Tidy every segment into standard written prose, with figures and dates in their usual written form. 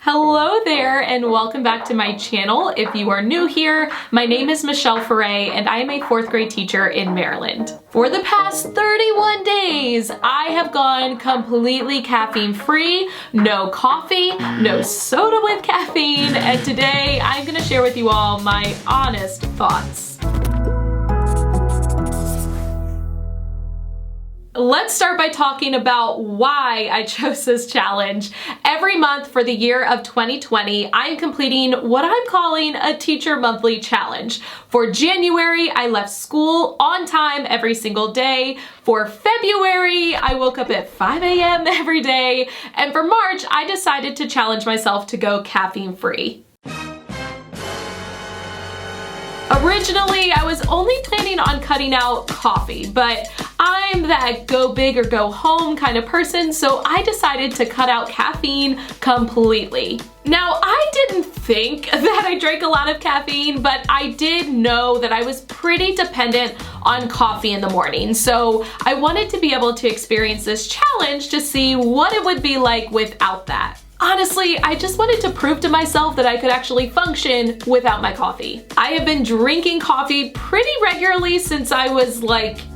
Hello there and welcome back to my channel. If you are new here, my name is Michelle Ferré and I am a 4th grade teacher in Maryland. For the past 31 days, I have gone completely caffeine free, no coffee, no soda with caffeine, and today I'm gonna share with you all my honest thoughts. Let's start by talking about why I chose this challenge. Every month for the year of 2020, I'm completing what I'm calling a teacher monthly challenge. For January, I left school on time every single day. For February, I woke up at 5 a.m. every day. And for March, I decided to challenge myself to go caffeine free. Originally, I was only planning on cutting out coffee, but I'm that go big or go home kind of person, so I decided to cut out caffeine completely. Now, I didn't think that I drank a lot of caffeine, but I did know that I was pretty dependent on coffee in the morning, so I wanted to be able to experience this challenge to see what it would be like without that. Honestly, I just wanted to prove to myself that I could actually function without my coffee. I have been drinking coffee pretty regularly since I was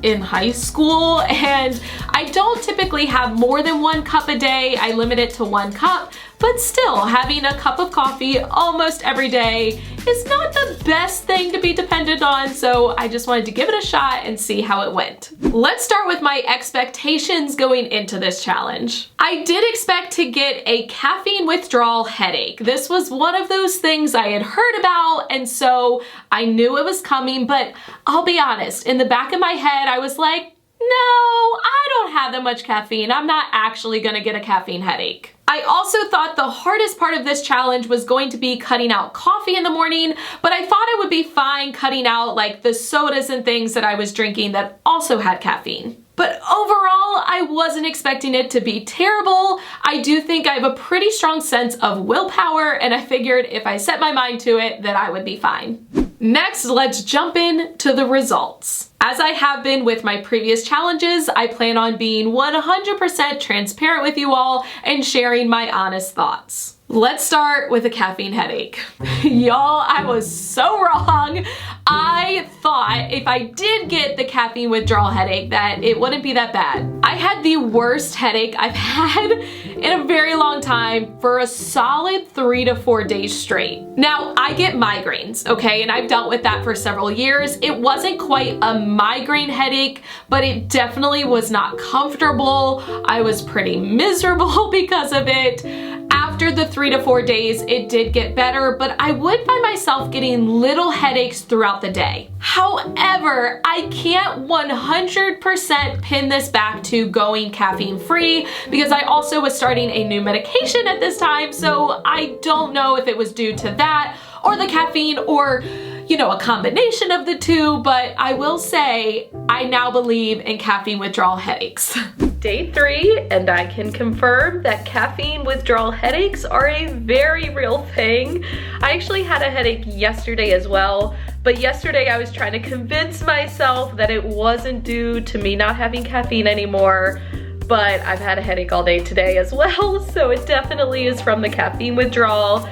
in high school, and I don't typically have more than 1 cup a day. I limit it to 1 cup, but still, having a cup of coffee almost every day is not the best thing to be dependent on, so I just wanted to give it a shot and see how it went. Let's start with my expectations going into this challenge. I did expect to get a caffeine withdrawal headache. This was one of those things I had heard about, and so I knew it was coming, but I'll be honest, in the back of my head, I was like, no, I don't have that much caffeine. I'm not actually gonna get a caffeine headache. I also thought the hardest part of this challenge was going to be cutting out coffee in the morning, but I thought I would be fine cutting out the sodas and things that I was drinking that also had caffeine. But overall, I wasn't expecting it to be terrible. I do think I have a pretty strong sense of willpower, and I figured if I set my mind to it, that I would be fine. Next, let's jump into the results. As I have been with my previous challenges, I plan on being 100% transparent with you all and sharing my honest thoughts. Let's start with a caffeine headache. Y'all, I was so wrong. I thought if I did get the caffeine withdrawal headache that it wouldn't be that bad. I had the worst headache I've had in a very long time for a solid 3 to 4 days straight. Now, I get migraines, okay, and I've dealt with that for several years. It wasn't quite a migraine headache, but it definitely was not comfortable. I was pretty miserable because of it. After the 3 to 4 days, it did get better, but I would find myself getting little headaches throughout the day. However, I can't 100% pin this back to going caffeine free because I also was starting a new medication at this time, so I don't know if it was due to that or the caffeine or a combination of the two, but I will say I now believe in caffeine withdrawal headaches. Day 3, and I can confirm that caffeine withdrawal headaches are a very real thing. I actually had a headache yesterday as well, but yesterday I was trying to convince myself that it wasn't due to me not having caffeine anymore, but I've had a headache all day today as well, so it definitely is from the caffeine withdrawal.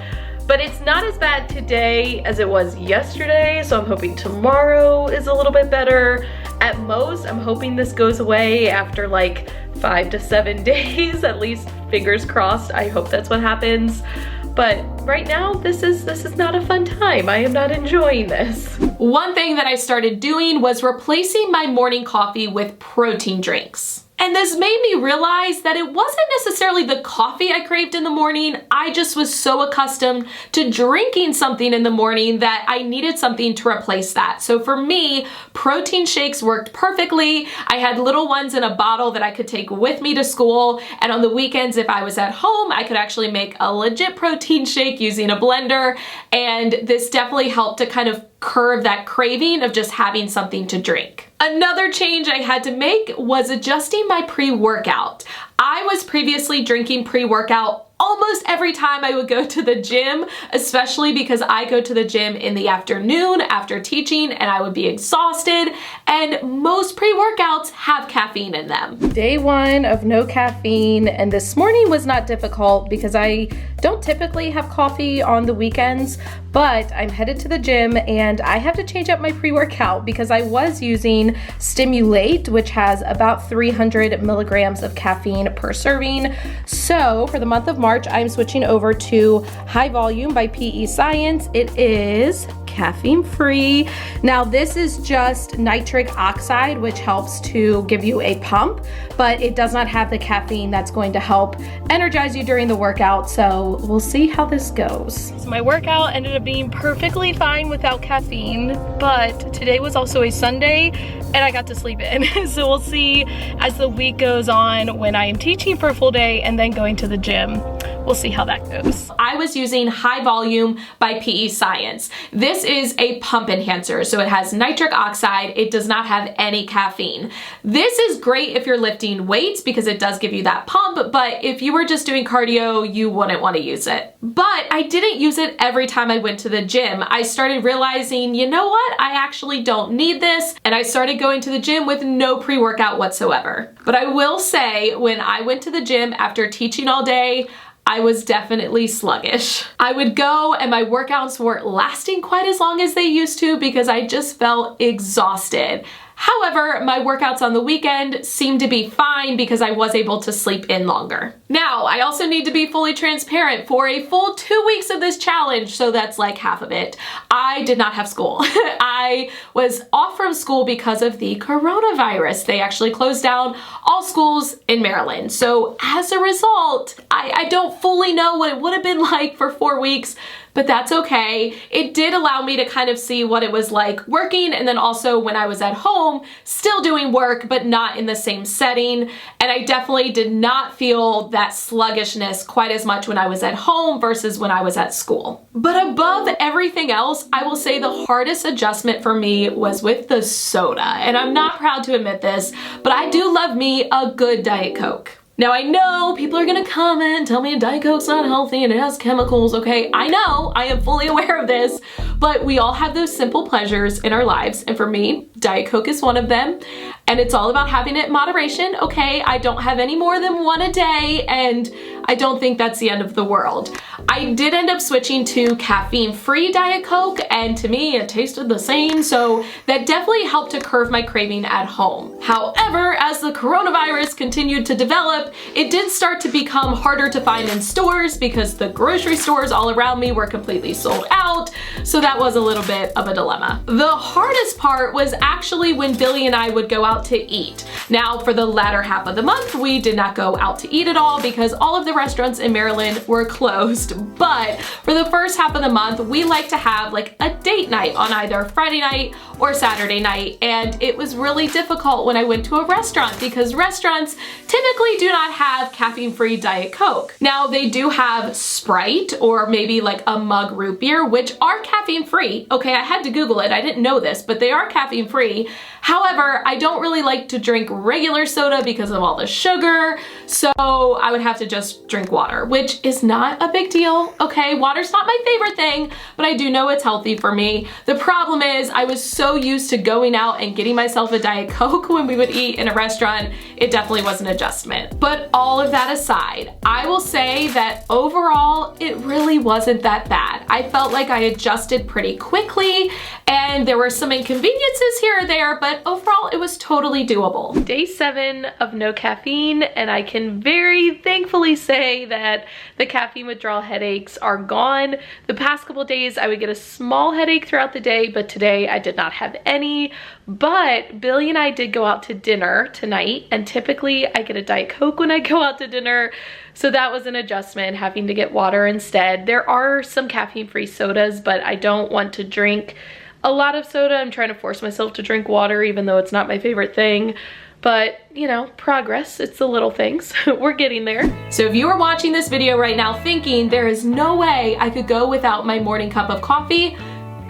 But it's not as bad today as it was yesterday, so I'm hoping tomorrow is a little bit better. At most, I'm hoping this goes away after 5 to 7 days, at least fingers crossed. I hope that's what happens. But right now, this is not a fun time. I am not enjoying this. One thing that I started doing was replacing my morning coffee with protein drinks. And this made me realize that it wasn't necessarily the coffee I craved in the morning. I just was so accustomed to drinking something in the morning that I needed something to replace that. So for me, protein shakes worked perfectly. I had little ones in a bottle that I could take with me to school. And on the weekends, if I was at home, I could actually make a legit protein shake using a blender. And this definitely helped to kind of curb that craving of just having something to drink. Another change I had to make was adjusting my pre-workout. I was previously drinking pre-workout almost every time I would go to the gym, especially because I go to the gym in the afternoon after teaching and I would be exhausted, and most pre-workouts have caffeine in them. Day 1 of no caffeine, and this morning was not difficult because I don't typically have coffee on the weekends, but I'm headed to the gym and I have to change up my pre-workout because I was using Stimulate, which has about 300 milligrams of caffeine per serving. So for the month of March, I'm switching over to High Volume by PE Science. It is caffeine free. Now this is just nitric oxide, which helps to give you a pump, but it does not have the caffeine that's going to help energize you during the workout. So we'll see how this goes. So my workout ended up being perfectly fine without caffeine, but today was also a Sunday and I got to sleep in. So we'll see as the week goes on when I am teaching for a full day and then going to the gym. We'll see how that goes. I was using High Volume by PE Science. This is a pump enhancer, so it has nitric oxide. It does not have any caffeine. This is great if you're lifting weights because it does give you that pump, but if you were just doing cardio, you wouldn't want to use it. But I didn't use it every time I went to the gym. I started realizing, you know what? I actually don't need this, and I started going to the gym with no pre-workout whatsoever. But I will say, when I went to the gym after teaching all day, I was definitely sluggish. I would go and my workouts weren't lasting quite as long as they used to because I just felt exhausted. However, my workouts on the weekend seemed to be fine because I was able to sleep in longer. Now, I also need to be fully transparent. For a full 2 weeks of this challenge, so that's like half of it, I did not have school. I was off from school because of the coronavirus. They actually closed down all schools in Maryland. So as a result, I don't fully know what it would have been like for 4 weeks, but that's okay. It did allow me to kind of see what it was like working, and then also when I was at home, still doing work, but not in the same setting. And I definitely did not feel that sluggishness quite as much when I was at home versus when I was at school. But above everything else, I will say the hardest adjustment for me was with the soda. And I'm not proud to admit this, but I do love me a good Diet Coke. Now I know people are gonna comment, tell me a Diet Coke's not healthy and it has chemicals, okay? I know, I am fully aware of this, but we all have those simple pleasures in our lives, and for me, Diet Coke is one of them, and it's all about having it in moderation, okay? I don't have any more than one a day, and I don't think that's the end of the world. I did end up switching to caffeine-free Diet Coke, and to me, it tasted the same, so that definitely helped to curb my craving at home. However, as the coronavirus continued to develop, it did start to become harder to find in stores because the grocery stores all around me were completely sold out, so that was a little bit of a dilemma. The hardest part was actually when Billy and I would go out to eat. Now, for the latter half of the month, we did not go out to eat at all because all of the restaurants in Maryland were closed, but for the first half of the month, we like to have like a date night on either Friday night or Saturday night, and it was really difficult when I went to a restaurant because restaurants typically do not have caffeine-free Diet Coke. Now, they do have Sprite or maybe like a mug root beer, which are caffeine-free. Okay, I had to Google it, I didn't know this, but they are caffeine-free. However, I don't really like to drink regular soda because of all the sugar, so I would have to just drink water, which is not a big deal, okay? Water's not my favorite thing, but I do know it's healthy for me. The problem is I was so used to going out and getting myself a Diet Coke when we would eat in a restaurant, it definitely was an adjustment. But all of that aside, I will say that overall, it really wasn't that bad. I felt like I adjusted pretty quickly, and there were some inconveniences here or there, but overall it was totally doable. Day 7 of no caffeine, and I can very thankfully say that the caffeine withdrawal headaches are gone. The past couple days I would get a small headache throughout the day, but today I did not have any. But Billy and I did go out to dinner tonight, and typically I get a Diet Coke when I go out to dinner, so that was an adjustment, having to get water instead. There are some caffeine-free sodas, but I don't want to drink a lot of soda. I'm trying to force myself to drink water even though it's not my favorite thing. But, you know, progress, it's the little things. We're getting there. So if you are watching this video right now thinking there is no way I could go without my morning cup of coffee,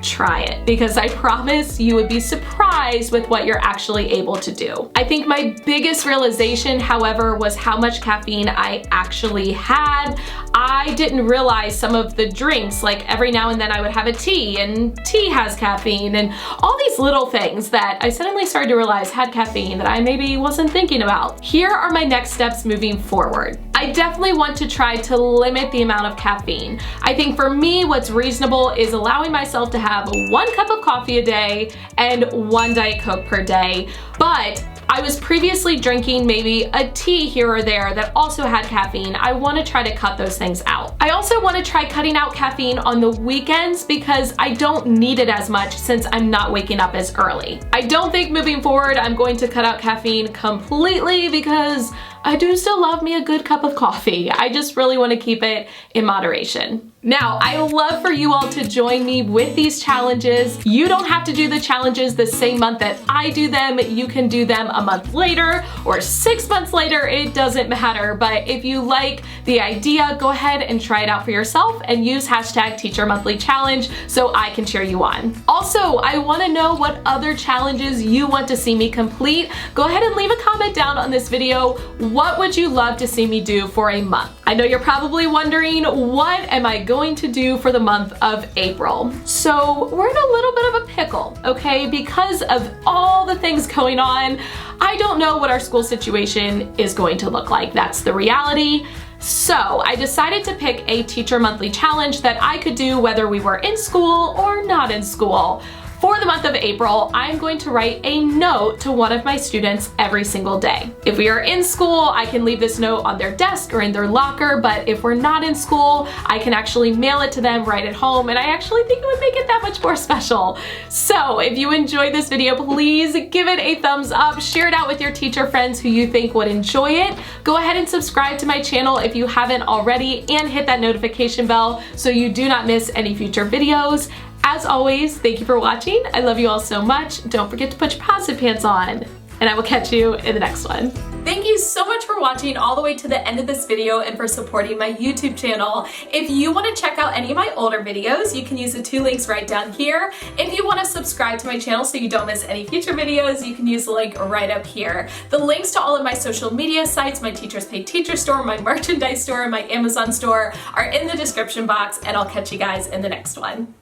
try it, because I promise you would be surprised with what you're actually able to do. I think my biggest realization, however, was how much caffeine I actually had. I didn't realize some of the drinks, like every now and then I would have a tea, and tea has caffeine, and all these little things that I suddenly started to realize had caffeine that I maybe wasn't thinking about. Here are my next steps moving forward. I definitely want to try to limit the amount of caffeine. I think for me, what's reasonable is allowing myself to have 1 cup of coffee a day and 1 Diet Coke per day. But I was previously drinking maybe a tea here or there that also had caffeine. I want to try to cut those things out. I also want to try cutting out caffeine on the weekends because I don't need it as much since I'm not waking up as early. I don't think moving forward I'm going to cut out caffeine completely because I do still love me a good cup of coffee. I just really want to keep it in moderation. Now, I love for you all to join me with these challenges. You don't have to do the challenges the same month that I do them. You can do them a month later or 6 months later. It doesn't matter. But if you like the idea, go ahead and try it out for yourself and use hashtag #TeacherMonthlyChallenge so I can cheer you on. Also, I want to know what other challenges you want to see me complete. Go ahead and leave a comment down on this video. What would you love to see me do for a month? I know you're probably wondering, what am I going to do for the month of April? So we're in a little bit of a pickle, okay? Because of all the things going on, I don't know what our school situation is going to look like. That's the reality. So I decided to pick a Teacher Monthly Challenge that I could do whether we were in school or not in school. For the month of April, I'm going to write a note to one of my students every single day. If we are in school, I can leave this note on their desk or in their locker, but if we're not in school, I can actually mail it to them right at home, and I actually think it would make it that much more special. So if you enjoyed this video, please give it a thumbs up, share it out with your teacher friends who you think would enjoy it. Go ahead and subscribe to my channel if you haven't already, and hit that notification bell so you do not miss any future videos. As always, thank you for watching. I love you all so much. Don't forget to put your positive pants on, and I will catch you in the next one. Thank you so much for watching all the way to the end of this video and for supporting my YouTube channel. If you want to check out any of my older videos, you can use the 2 links right down here. If you want to subscribe to my channel so you don't miss any future videos, you can use the link right up here. The links to all of my social media sites, my Teachers Pay Teacher store, my merchandise store, and my Amazon store are in the description box, and I'll catch you guys in the next one.